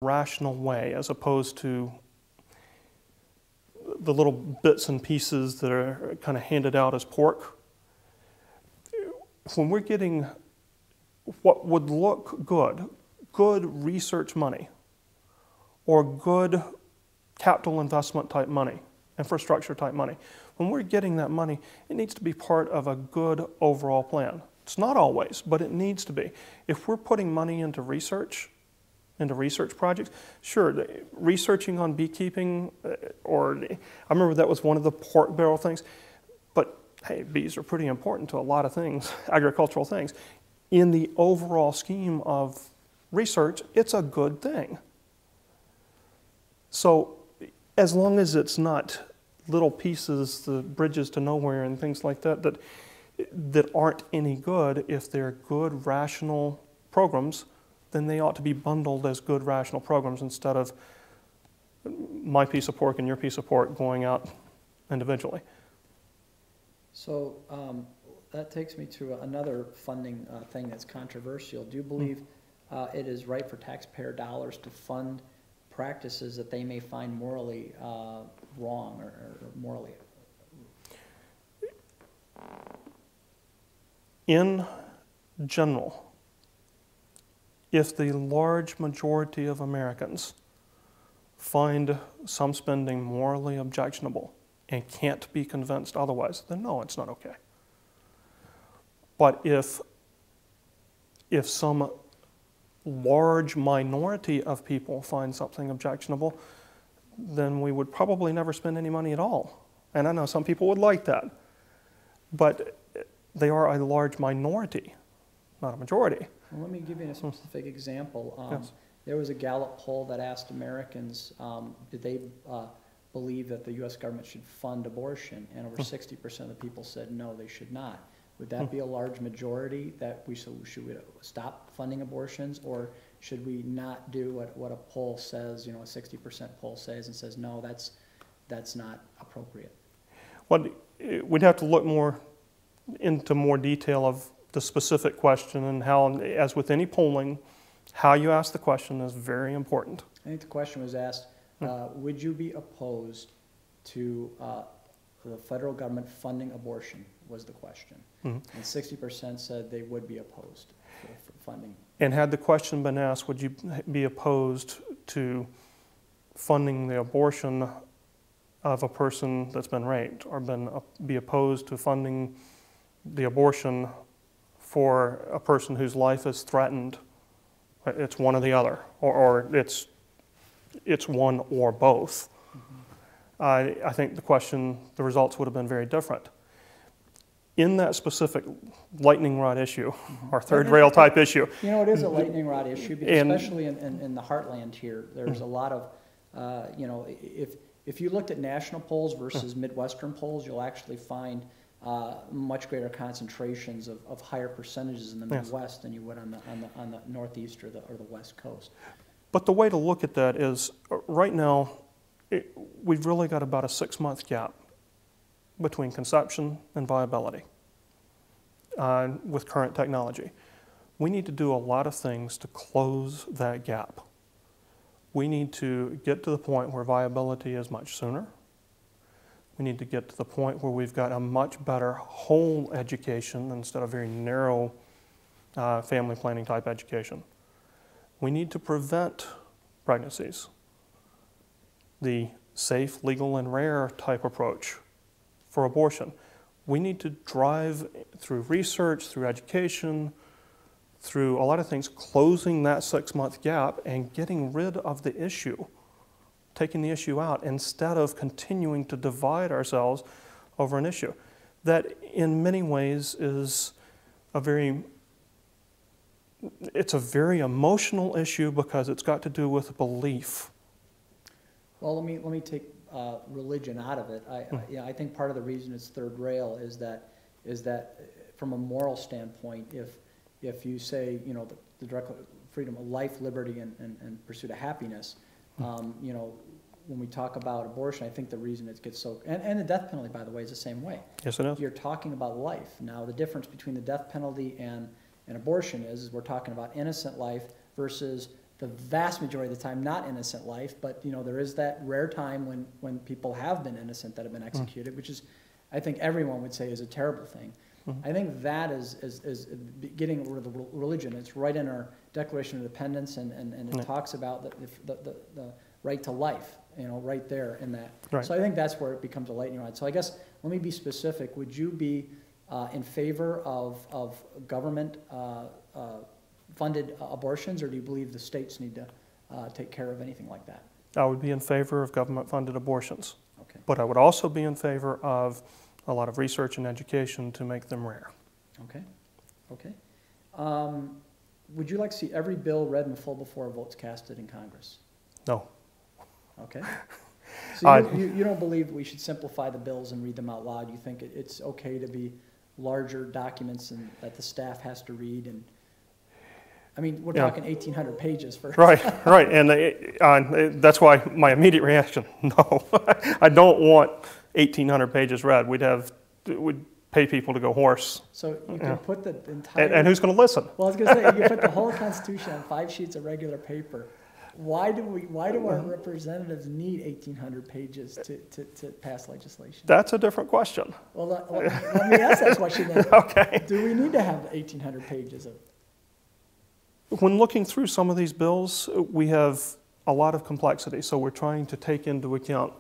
rational way, as opposed to the little bits and pieces that are kind of handed out as pork. When we're getting what would look good research money, or good capital investment type money, infrastructure type money, when we're getting that money, it needs to be part of a good overall plan. It's not always, but it needs to be. If we're putting money into research projects, sure, researching on beekeeping, I remember that was one of the pork barrel things, but hey, bees are pretty important to a lot of things, agricultural things. In the overall scheme of research, it's a good thing. So as long as it's not little pieces, the bridges to nowhere and things like that, that aren't any good, if they're good, rational programs, then they ought to be bundled as good, rational programs instead of my piece of pork and your piece of pork going out individually. So that takes me to another funding thing that's controversial. Do you believe it is right for taxpayer dollars to fund practices that they may find morally wrong or morally? In general, if the large majority of Americans find some spending morally objectionable and can't be convinced otherwise, then no, it's not okay. But if some large minority of people find something objectionable, then we would probably never spend any money at all. And I know some people would like that, but they are a large minority, not a majority. Well, let me give you a specific example. Yes. There was a Gallup poll that asked Americans, did they believe that the U.S. government should fund abortion? And over 60% of the people said no, they should not. Would that be a large majority that should we stop funding abortions, or should we not do what a poll says, a 60% poll says and says, no, that's not appropriate? Well, we'd have to look into more detail of the specific question, and how, as with any polling, how you ask the question is very important. I think the question was asked, would you be opposed to the federal government funding abortion, was the question. And 60% said they would be opposed for funding. And had the question been asked, would you be opposed to funding the abortion of a person that's been raped, or be opposed to funding the abortion for a person whose life is threatened? It's one or the other, or it's one or both. I think the results would have been very different. In that specific lightning rod issue, or third rail type issue. It is a lightning rod issue, because especially in the heartland here, there's a lot of, if you looked at national polls versus Midwestern polls, you'll actually find much greater concentrations of higher percentages in the Midwest than you would on the Northeast or the West Coast. But the way to look at that is, right now, we've really got about a 6-month gap between conception and viability with current technology. We need to do a lot of things to close that gap. We need to get to the point where viability is much sooner. We need to get to the point where we've got a much better whole education instead of very narrow family planning type education. We need to prevent pregnancies. The safe, legal, and rare type approach for abortion. We need to drive through research, through education, through a lot of things, closing that 6-month gap and getting rid of the issue, taking the issue out, instead of continuing to divide ourselves over an issue that in many ways is it's a very emotional issue, because it's got to do with belief. Well, let me take religion out of it. I think part of the reason it's third rail is that from a moral standpoint, if you say the direct freedom of life, liberty, and pursuit of happiness, when we talk about abortion, I think the reason it gets so, and the death penalty, by the way, is the same way. Yes, it is. You're talking about life. Now, the difference between the death penalty and abortion is we're talking about innocent life versus the vast majority of the time not innocent life, but there is that rare time when people have been innocent that have been executed, which is, I think everyone would say, is a terrible thing. I think that is getting rid of the religion. It's right in our Declaration of Independence, and it talks about the right to life, right there in that. Right. So I think that's where it becomes a lightning rod. So I guess, let me be specific. Would you be in favor of government funded abortions, or do you believe the states need to take care of anything like that? I would be in favor of government-funded abortions. Okay. But I would also be in favor of a lot of research and education to make them rare. Okay. Okay. Would you like to see every bill read in full before a vote's casted in Congress? No. Okay. So you don't believe we should simplify the bills and read them out loud? You think it's okay to be larger documents and that the staff has to read? And I mean, we're talking 1,800 pages for. Right, right, and that's why my immediate reaction, no. I don't want 1,800 pages read. We'd pay people to go hoarse. So you can put the entire. And who's going to listen? Well, I was going to say, you put the whole Constitution on 5 sheets of regular paper. Why do our representatives need 1,800 pages to pass legislation? That's a different question. Well, let me ask that question then. Okay. Do we need to have 1,800 pages of? When looking through some of these bills, we have a lot of complexity. So we're trying to take into account,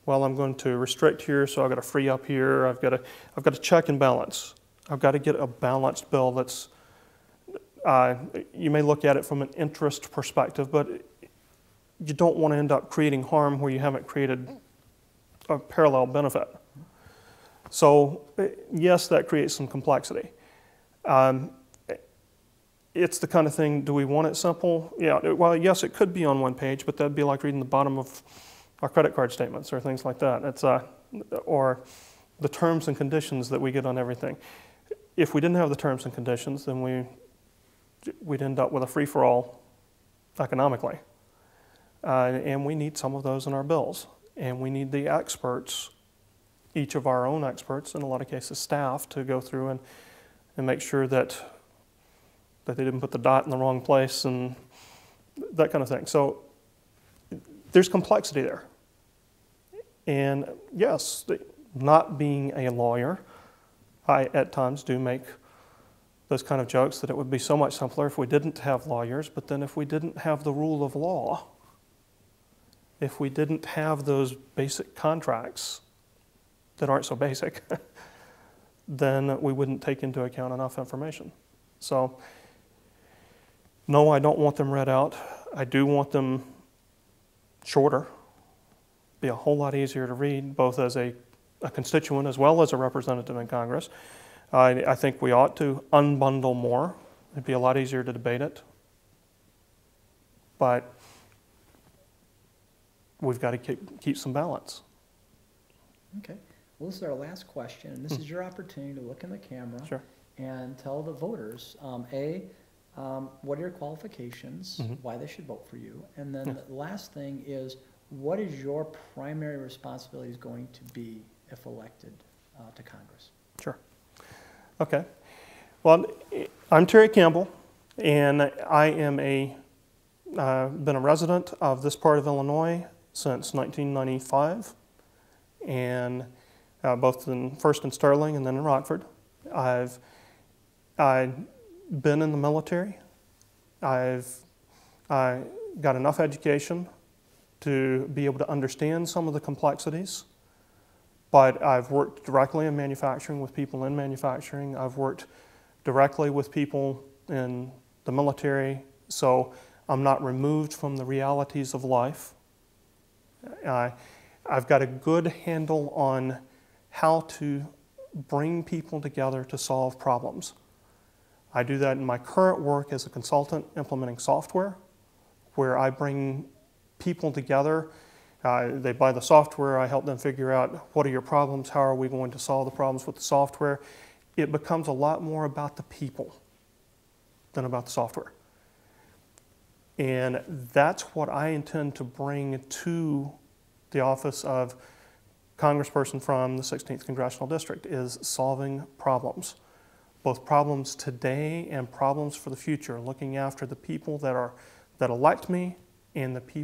well, I'm going to restrict here, so I've got to free up here. I've got to check and balance. I've got to get a balanced bill that's. You may look at it from an interest perspective, but you don't want to end up creating harm where you haven't created a parallel benefit. So yes, that creates some complexity. It's the kind of thing, do we want it simple? Yeah, well, yes, it could be on one page, but that'd be like reading the bottom of our credit card statements or things like that. It's, or the terms and conditions that we get on everything. If we didn't have the terms and conditions, then we'd end up with a free-for-all economically. And we need some of those in our bills. And we need the experts, each of our own experts, in a lot of cases staff, to go through and make sure that they didn't put the dot in the wrong place and that kind of thing. So there's complexity there. And yes, not being a lawyer, I at times do make those kind of jokes that it would be so much simpler if we didn't have lawyers, but then if we didn't have the rule of law, if we didn't have those basic contracts that aren't so basic, then we wouldn't take into account enough information. So, no, I don't want them read out. I do want them shorter. Be a whole lot easier to read, both as a constituent as well as a representative in Congress. I think we ought to unbundle more. It'd be a lot easier to debate it. But we've got to keep some balance. Okay. Well, this is our last question, and this is your opportunity to look in the camera and tell the voters, what are your qualifications, why they should vote for you, and then the last thing is, what is your primary responsibilities going to be if elected to Congress? Sure. Okay. Well, I'm Terry Campbell, and I am been a resident of this part of Illinois since 1995, and both first in Sterling and then in Rockford. I've been in the military. I've got enough education to be able to understand some of the complexities, but I've worked directly in manufacturing with people in manufacturing. I've worked directly with people in the military, so I'm not removed from the realities of life. I've got a good handle on how to bring people together to solve problems. I do that in my current work as a consultant implementing software, where I bring people together. They buy the software, I help them figure out what are your problems, how are we going to solve the problems with the software. It becomes a lot more about the people than about the software. And that's what I intend to bring to the office of Congressperson from the 16th Congressional District, is solving problems. Both problems today and problems for the future, looking after the people that that elect me and the